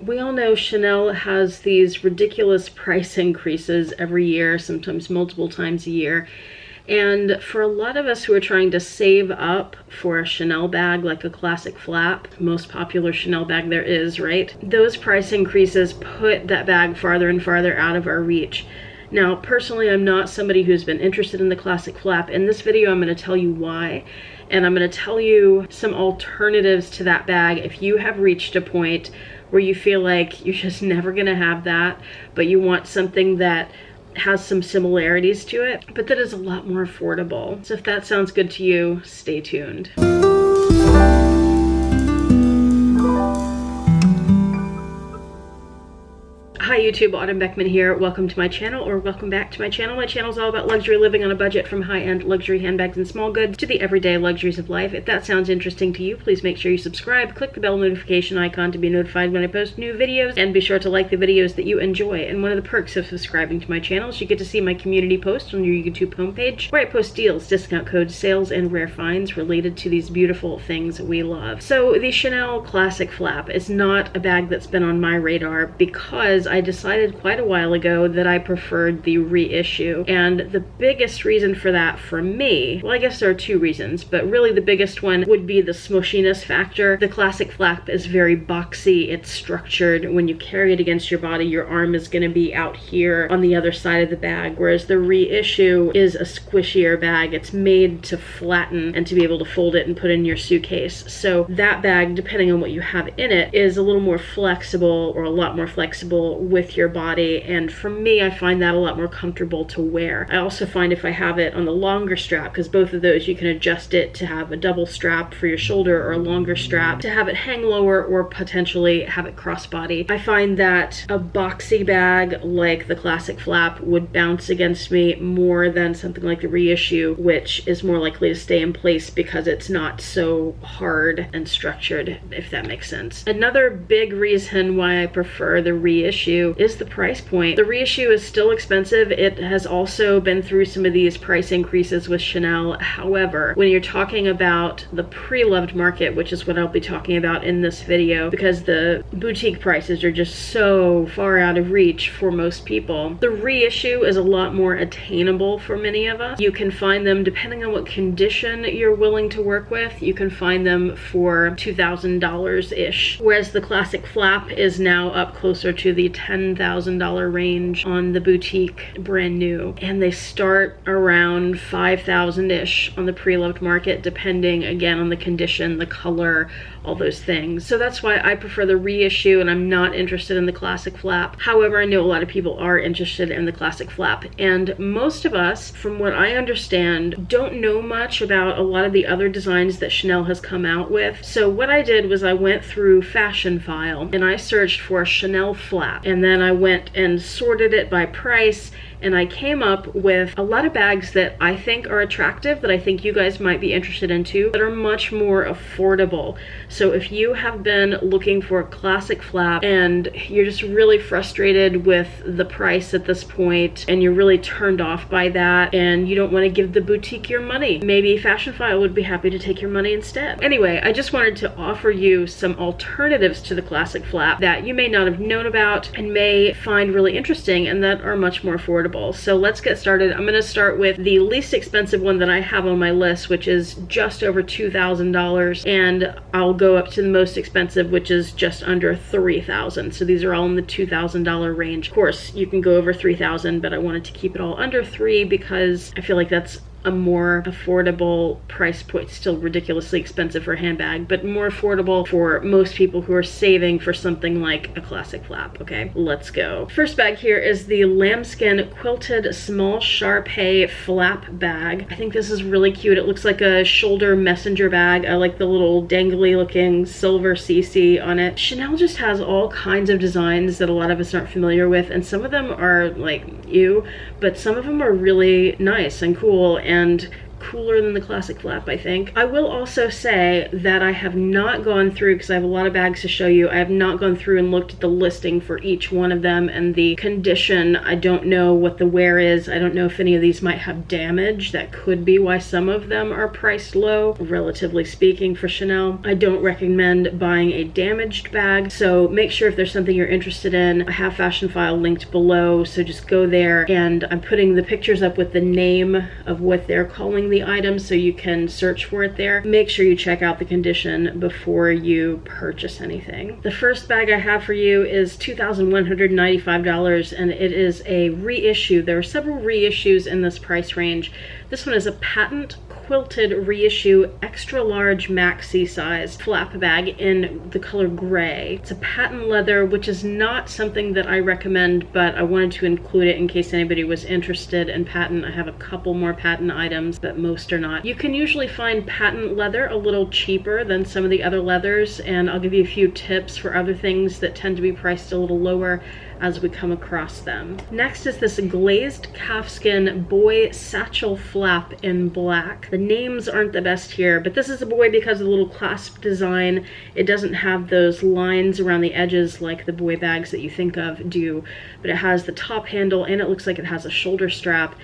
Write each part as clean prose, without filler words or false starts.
We all know Chanel has these ridiculous price increases every year, sometimes multiple times a year. And for a lot of us who are trying to save up for a Chanel bag, like a classic flap, most popular Chanel bag there is, right? Those price increases put that bag farther and farther out of our reach. Now, personally, I'm not somebody who's been interested in the classic flap. In this video, I'm going to tell you why. And I'm going to tell you some alternatives to that bag if you have reached a point where you feel like you're just never going to have that, but you want something that has some similarities to it, but that is a lot more affordable. So if that sounds good to you, stay tuned. Hi YouTube, Autumn Beckman here. Welcome to my channel, or welcome back to my channel. My channel is all about luxury living on a budget, from high-end luxury handbags and small goods to the everyday luxuries of life. If that sounds interesting to you, please make sure you subscribe, click the bell notification icon to be notified when I post new videos, and be sure to like the videos that you enjoy. And one of the perks of subscribing to my channel is you get to see my community post on your YouTube homepage, where I post deals, discount codes, sales, and rare finds related to these beautiful things we love. So the Chanel Classic Flap is not a bag that's been on my radar because I decided quite a while ago that I preferred the reissue. And the biggest reason for that for me, well, I guess there are two reasons, but really the biggest one would be the smushiness factor. The Classic Flap is very boxy, it's structured. When you carry it against your body, your arm is going to be out here on the other side of the bag, whereas the reissue is a squishier bag. It's made to flatten and to be able to fold it and put in your suitcase. So that bag, depending on what you have in it, is a little more flexible, or a lot more flexible with your body, and for me, I find that a lot more comfortable to wear. I also find if I have it on the longer strap, because both of those you can adjust it to have a double strap for your shoulder or a longer strap to have it hang lower or potentially have it crossbody. I find that a boxy bag like the Classic Flap would bounce against me more than something like the reissue, which is more likely to stay in place because it's not so hard and structured, if that makes sense. Another big reason why I prefer the reissue is the price point. The reissue is still expensive. It has also been through some of these price increases with Chanel. However, when you're talking about the pre-loved market, which is what I'll be talking about in this video, because the boutique prices are just so far out of reach for most people, the reissue is a lot more attainable for many of us. You can find them, depending on what condition you're willing to work with, you can find them for $2,000-ish, whereas the Classic Flap is now up closer to the $10,000 range on the boutique brand new, and they start around $5,000-ish on the pre-loved market, depending again on the condition, the color, all those things. So that's why I prefer the reissue, and I'm not interested in the Classic Flap. However, I know a lot of people are interested in the Classic Flap, and most of us, from what I understand, don't know much about a lot of the other designs that Chanel has come out with. So what I did was I went through Fashion File and I searched for Chanel Flap, and then I went and sorted it by price, and I came up with a lot of bags that I think are attractive, that I think you guys might be interested in too, that are much more affordable. So if you have been looking for a Classic Flap and you're just really frustrated with the price at this point, and you're really turned off by that, and you don't want to give the boutique your money, maybe Fashion File would be happy to take your money instead. Anyway, I just wanted to offer you some alternatives to the Classic Flap that you may not have known about and may find really interesting, and that are much more affordable. So let's get started. I'm going to start with the least expensive one that I have on my list, which is just over $2,000, and I'll go up to the most expensive, which is just under $3,000. So these are all in the $2,000 range. Of course, you can go over $3,000, but I wanted to keep it all under $3,000 because I feel like that's a more affordable price point. Still ridiculously expensive for a handbag, but more affordable for most people who are saving for something like a Classic Flap. Okay, let's go. First bag here is the Lambskin Quilted Small Sharpie Flap Bag. I think this is really cute. It looks like a shoulder messenger bag. I like the little dangly looking silver CC on it. Chanel just has all kinds of designs that a lot of us aren't familiar with, and some of them are like, ew, but some of them are really nice and cool and cooler than the classic flap, I think. I will also say that I have not gone through, because I have a lot of bags to show you, I have not gone through and looked at the listing for each one of them and the condition. I don't know what the wear is. I don't know if any of these might have damage. That could be why some of them are priced low, relatively speaking, for Chanel. I don't recommend buying a damaged bag, so make sure if there's something you're interested in, I have Fashion File linked below, so just go there, and I'm putting the pictures up with the name of what they're calling the item so you can search for it there. Make sure you check out the condition before you purchase anything. The first bag I have for you is $2,195, and it is a reissue. There are several reissues in this price range. This one is a patent quilted reissue extra large maxi size flap bag in the color gray. It's a patent leather, which is not something that I recommend, but I wanted to include it in case anybody was interested in patent. I have a couple more patent items, but most are not. You can usually find patent leather a little cheaper than some of the other leathers, and I'll give you a few tips for other things that tend to be priced a little lower as we come across them. Next is this glazed calfskin boy satchel flap in black. The names aren't the best here, but this is a boy because of the little clasp design. It doesn't have those lines around the edges like the boy bags that you think of do, but it has the top handle and it looks like it has a shoulder strap,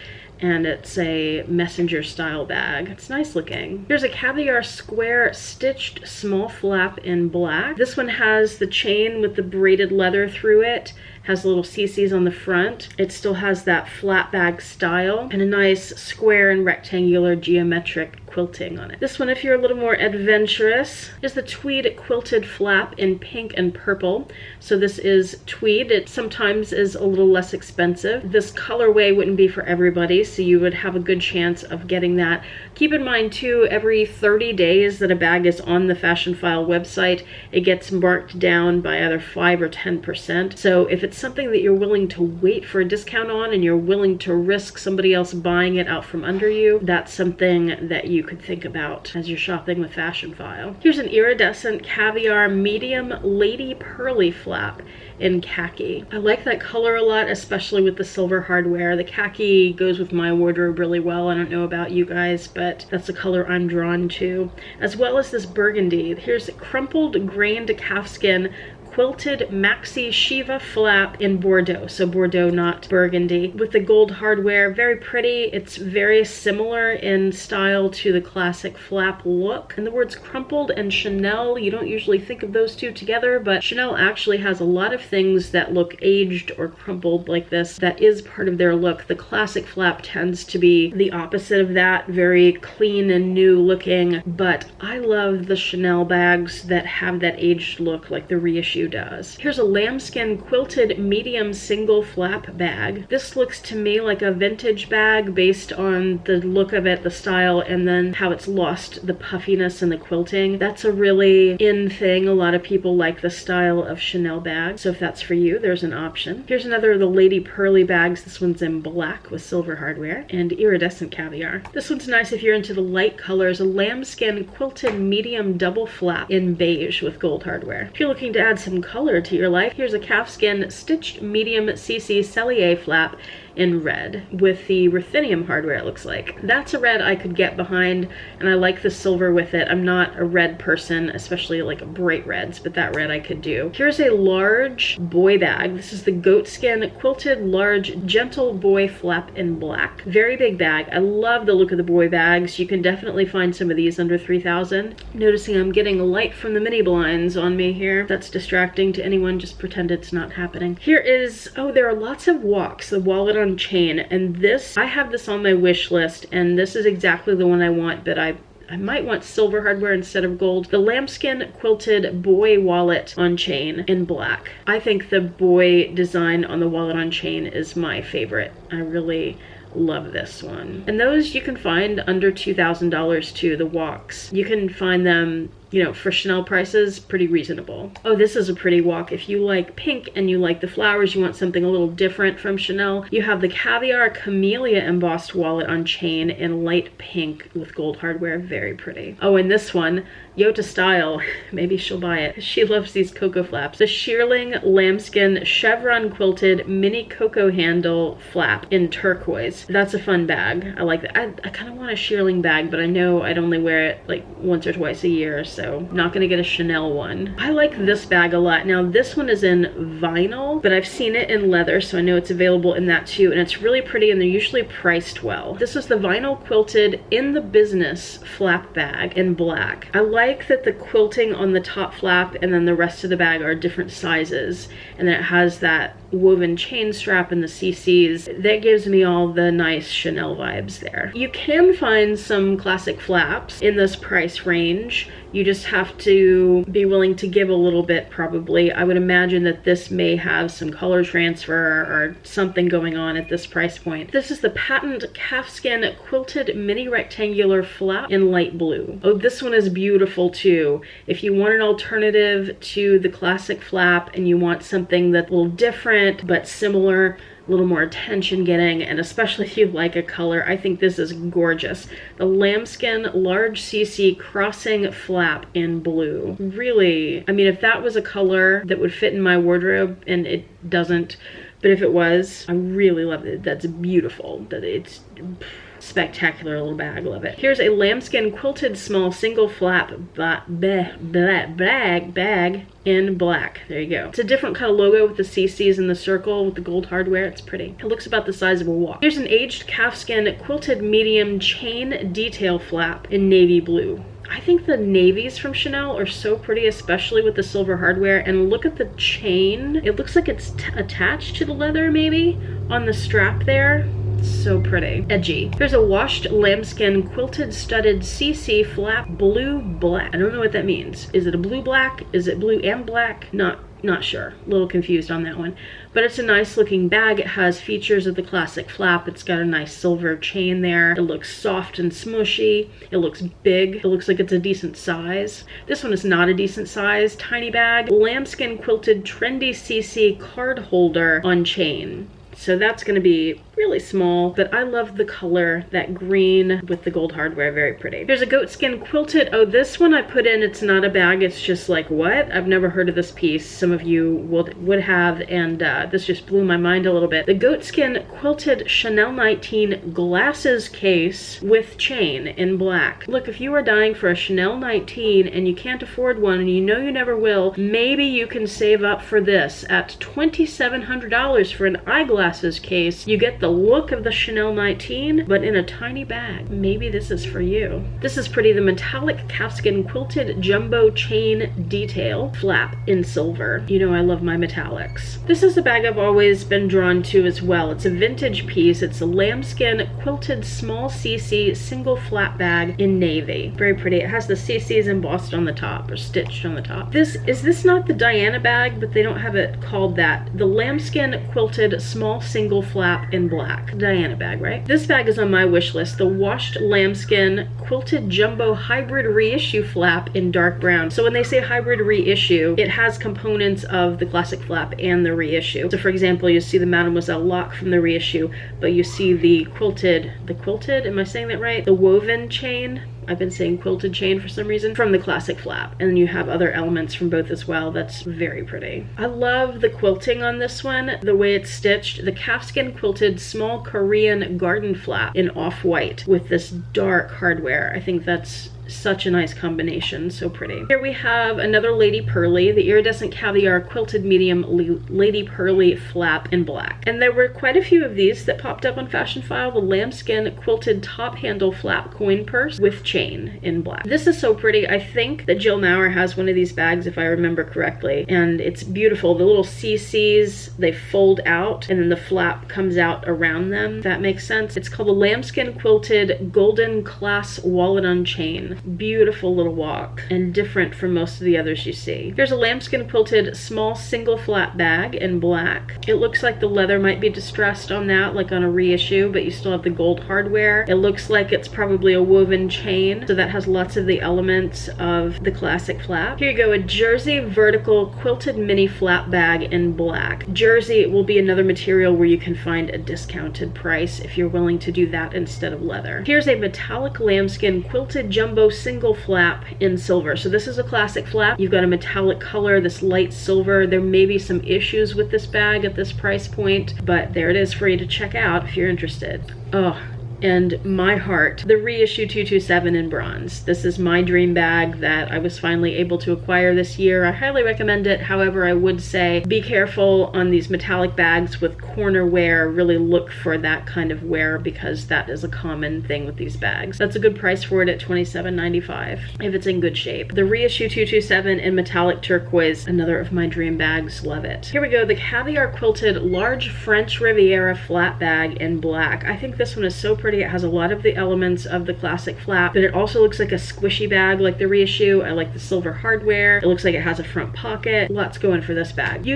and it's a messenger style bag. It's nice looking. Here's a Caviar square stitched small flap in black. This one has the chain with the braided leather through it, has little CCs on the front. It still has that flat bag style and a nice square and rectangular geometric quilting on it. This one, if you're a little more adventurous, is the Tweed quilted flap in pink and purple. So this is Tweed. It sometimes is a little less expensive. This colorway wouldn't be for everybody, so you would have a good chance of getting that. Keep in mind too, every 30 days that a bag is on the Fashion File website, it gets marked down by either 5 or 10%. So if it's something that you're willing to wait for a discount on and you're willing to risk somebody else buying it out from under you, that's something that you could think about as you're shopping with Fashion File. Here's an iridescent Caviar medium lady pearly flap in khaki. I like that color a lot, especially with the silver hardware. The khaki goes with my wardrobe really well. I don't know about you guys, but that's the color I'm drawn to. As well as this burgundy. Here's a crumpled grained calfskin quilted maxi Shiva flap in Bordeaux. So Bordeaux, not burgundy. With the gold hardware, very pretty. It's very similar in style to the classic flap look. And the words crumpled and Chanel, you don't usually think of those two together, but Chanel actually has a lot of things that look aged or crumpled like this. That is part of their look. The classic flap tends to be the opposite of that, very clean and new looking, but I love the Chanel bags that have that aged look like the reissue does. Here's a lambskin quilted medium single flap bag. This looks to me like a vintage bag based on the look of it, the style, and then how it's lost the puffiness and the quilting. That's a really in thing. A lot of people like the style of Chanel bags, so if that's for you, there's an option. Here's another of the lady pearly bags. This one's in black with silver hardware and iridescent caviar. This one's nice if you're into the light colors. A lambskin quilted medium double flap in beige with gold hardware. If you're looking to add some color to your life, here's a calfskin stitched medium CC Cellier flap in red with the ruthenium hardware, it looks like. That's a red I could get behind, and I like the silver with it. I'm not a red person, especially like bright reds, but that red I could do. Here's a large boy bag. This is the Goatskin quilted large gentle boy flap in black. Very big bag. I love the look of the boy bags. You can definitely find some of these under $3,000. Noticing I'm getting light from the mini blinds on me here. That's distracting to anyone. Just pretend it's not happening. Here is, oh, there are lots of walks. The wallet on chain, and this, I have this on my wish list, and this is exactly the one I want, but I might want silver hardware instead of gold. The lambskin quilted boy wallet on chain in black. I think the boy design on the wallet on chain is my favorite. I really love this one. And those you can find under $2,000 too, the walks. You can find them you know, for Chanel prices, pretty reasonable. Oh, this is a pretty walk. If you like pink and you like the flowers, you want something a little different from Chanel, you have the Caviar Camellia embossed wallet on chain in light pink with gold hardware. Very pretty. Oh, and this one, Yota style, maybe she'll buy it. She loves these cocoa flaps. The shearling lambskin chevron quilted mini cocoa handle flap in turquoise. That's a fun bag. I like that. I kind of want a shearling bag, but I know I'd only wear it like once or twice a year, so not gonna get a Chanel one. I like this bag a lot. Now this one is in vinyl, but I've seen it in leather, so I know it's available in that too, and it's really pretty, and they're usually priced well. This is the vinyl quilted in the business flap bag in black. I like that the quilting on the top flap and then the rest of the bag are different sizes, and then it has that woven chain strap and the CCs. That gives me all the nice Chanel vibes there. You can find some classic flaps in this price range. You just have to be willing to give a little bit, probably. I would imagine that this may have some color transfer or something going on at this price point. This is the patent calfskin quilted mini rectangular flap in light blue. Oh, this one is beautiful too. If you want an alternative to the classic flap and you want something that's a little different but similar, a little more attention getting, and especially if you like a color, I think this is gorgeous. The lambskin large CC crossing flap in blue. Really, I mean, if that was a color that would fit in my wardrobe, and it doesn't, but if it was, I really love it. That's beautiful. That it's spectacular little bag. Love it. Here's a lambskin quilted small single flap bag in black. There you go. It's a different kind of logo with the CCs and the circle with the gold hardware. It's pretty. It looks about the size of a walk. Here's an aged calfskin quilted medium chain detail flap in navy blue. I think the navies from Chanel are so pretty, especially with the silver hardware. And look at the chain. It looks like it's attached to the leather maybe on the strap there. So pretty. Edgy. Here's a washed lambskin quilted studded CC flap blue black. I don't know what that means. Is it a blue black? Is it blue and black? Not sure. A little confused on that one. But it's a nice looking bag. It has features of the classic flap. It's got a nice silver chain there. It looks soft and smushy. It looks big. It looks like it's a decent size. This one is not a decent size. Tiny bag. Lambskin quilted trendy CC card holder on chain. So that's going to be really small, but I love the color, that green with the gold hardware, very pretty. Here's a goatskin quilted. Oh, this one I put in, it's not a bag, it's just like, what? I've never heard of this piece. Some of you would have, and this just blew my mind a little bit. The goatskin quilted Chanel 19 glasses case with chain in black. Look, if you are dying for a Chanel 19 and you can't afford one and you know you never will, maybe you can save up for this. At $2,700 for an eyeglasses case, you get the look of the Chanel 19, but in a tiny bag. Maybe this is for you. This is pretty. The metallic calfskin quilted jumbo chain detail flap in silver. You know I love my metallics. This is a bag I've always been drawn to as well. It's a vintage piece. It's a lambskin quilted small CC single flap bag in navy. Very pretty. It has the CCs embossed on the top or stitched on the top. Is this not the Diana bag, but they don't have it called that. The lambskin quilted small single flap in black. Diana bag, right? This bag is on my wish list. The washed lambskin quilted jumbo hybrid reissue flap in dark brown. So when they say hybrid reissue, it has components of the classic flap and the reissue. So for example, you see the Mademoiselle lock from the reissue, but you see the quilted, am I saying that right? The woven chain. I've been saying quilted chain for some reason, from the classic flap. And then you have other elements from both as well. That's very pretty. I love the quilting on this one, the way it's stitched. The calfskin quilted small Korean garden flap in off-white with this dark hardware. I think that's such a nice combination, so pretty. Here we have another Lady Pearly, the iridescent caviar quilted medium Lady Pearly flap in black. And there were quite a few of these that popped up on Fashion File. The lambskin quilted top handle flap coin purse with chain in black. This is so pretty. I think that Jill Maurer has one of these bags if I remember correctly, and it's beautiful. The little CCs, they fold out and then the flap comes out around them, if that makes sense. It's called the lambskin quilted golden class wallet on chain. again. Beautiful little walk and different from most of the others you see. Here's a lambskin quilted small single flat bag in black. It looks like the leather might be distressed on that, like on a reissue, but you still have the gold hardware. It looks like it's probably a woven chain, so that has lots of the elements of the classic flap. Here you go, a jersey vertical quilted mini flap bag in black. Jersey will be another material where you can find a discounted price if you're willing to do that instead of leather. Here's a metallic lambskin quilted jumbo single flap in silver. So this is a classic flap. You've got a metallic color, this light silver. There may be some issues with this bag at this price point, but there it is for you to check out if you're interested. Oh, and my heart, the Reissue 227 in bronze. This is my dream bag that I was finally able to acquire this year. I highly recommend it. However, I would say be careful on these metallic bags with corner wear. Really look for that kind of wear because that is a common thing with these bags. That's a good price for it at $27.95 if it's in good shape. The Reissue 227 in metallic turquoise, another of my dream bags. Love it. Here we go, the Caviar quilted large French Riviera flat bag in black. I think this one is so pretty. It has a lot of the elements of the classic flap, but it also looks like a squishy bag like the Reissue. I like the silver hardware. It looks like it has a front pocket. Lots going for this bag.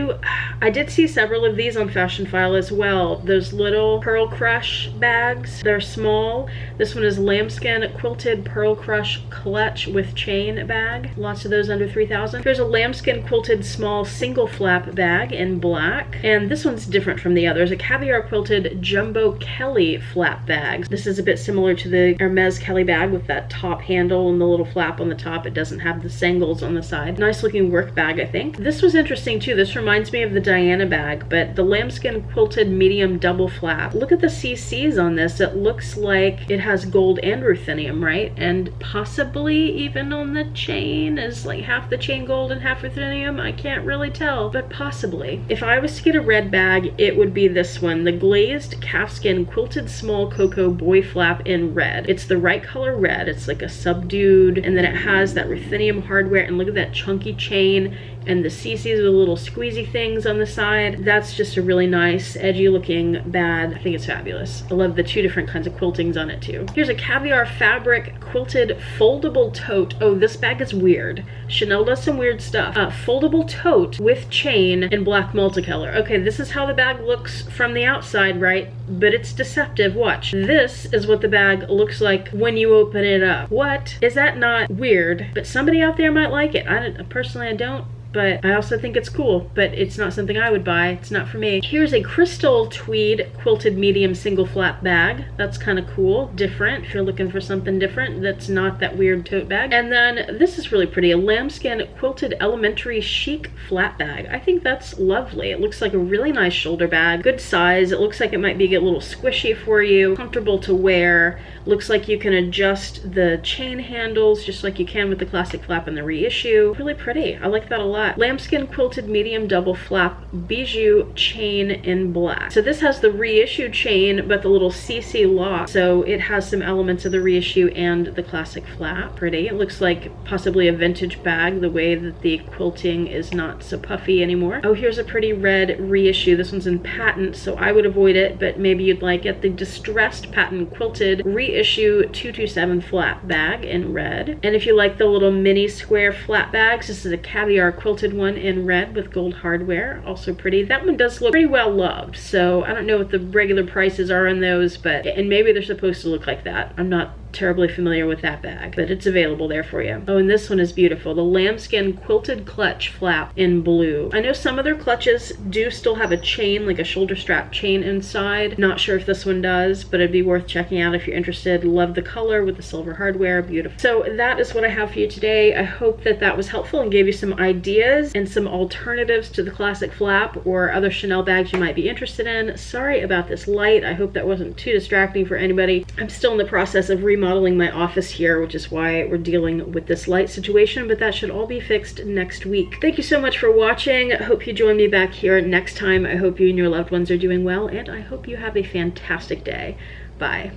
I did see several of these on Fashion File as well. Those little Pearl Crush bags. They're small. This one is lambskin quilted Pearl Crush clutch with chain bag. Lots of those under $3,000. Here's a lambskin quilted small single flap bag in black. And this one's different from the others. A Caviar quilted jumbo Kelly flap bag. This is a bit similar to the Hermes Kelly bag with that top handle and the little flap on the top. It doesn't have the sangles on the side. Nice looking work bag, I think. This was interesting too. This reminds me of the Diana bag, but the lambskin quilted medium double flap. Look at the CCs on this. It looks like it has gold and ruthenium, right? And possibly even on the chain is like half the chain gold and half ruthenium. I can't really tell, but possibly. If I was to get a red bag, it would be this one. The Glazed Calfskin quilted small cocoa boy flap in red. It's the right color red. It's like a subdued, and then it has that ruthenium hardware, and look at that chunky chain and the CCs with the little squeezy things on the side. That's just a really nice, edgy looking bag. I think it's fabulous. I love the two different kinds of quiltings on it too. Here's a Caviar fabric quilted foldable tote. Oh, this bag is weird. Chanel does some weird stuff. Foldable tote with chain in black multicolor. Okay, this is how the bag looks from the outside, right? But it's deceptive. Watch. This is what the bag looks like when you open it up. What? Is that not weird? But somebody out there might like it. Personally, I don't. But I also think it's cool, but it's not something I would buy. It's not for me. Here's a crystal tweed quilted medium single flap bag. That's kind of cool, different. If you're looking for something different that's not that weird tote bag. And then this is really pretty, a lambskin quilted elementary chic flat bag. I think that's lovely. It looks like a really nice shoulder bag, good size. It looks like it might be a little squishy for you, comfortable to wear. Looks like you can adjust the chain handles just like you can with the classic flap and the Reissue. Really pretty. I like that a lot. Lambskin quilted medium double flap bijou chain in black. So this has the Reissue chain, but the little CC lock. So it has some elements of the Reissue and the classic flap. Pretty. It looks like possibly a vintage bag, the way that the quilting is not so puffy anymore. Oh, here's a pretty red Reissue. This one's in patent, so I would avoid it, but maybe you'd like it. The distressed patent quilted Reissue 227 flat bag in red. And if you like the little mini square flat bags, this is a Caviar quilted one in red with gold hardware. Also pretty. That one does look pretty well loved, so I don't know what the regular prices are on those, but and maybe they're supposed to look like that. I'm not terribly familiar with that bag, but it's available there for you. Oh, and this one is beautiful. The lambskin quilted clutch flap in blue. I know some of their clutches do still have a chain, like a shoulder strap chain inside. Not sure if this one does, but it'd be worth checking out if you're interested. Love the color with the silver hardware. Beautiful. So that is what I have for you today. I hope that that was helpful and gave you some ideas and some alternatives to the classic flap or other Chanel bags you might be interested in. Sorry about this light. I hope that wasn't too distracting for anybody. I'm still in the process of remodeling my office here, which is why we're dealing with this light situation, but that should all be fixed next week. Thank you so much for watching. I hope you join me back here next time. I hope you and your loved ones are doing well, and I hope you have a fantastic day. Bye.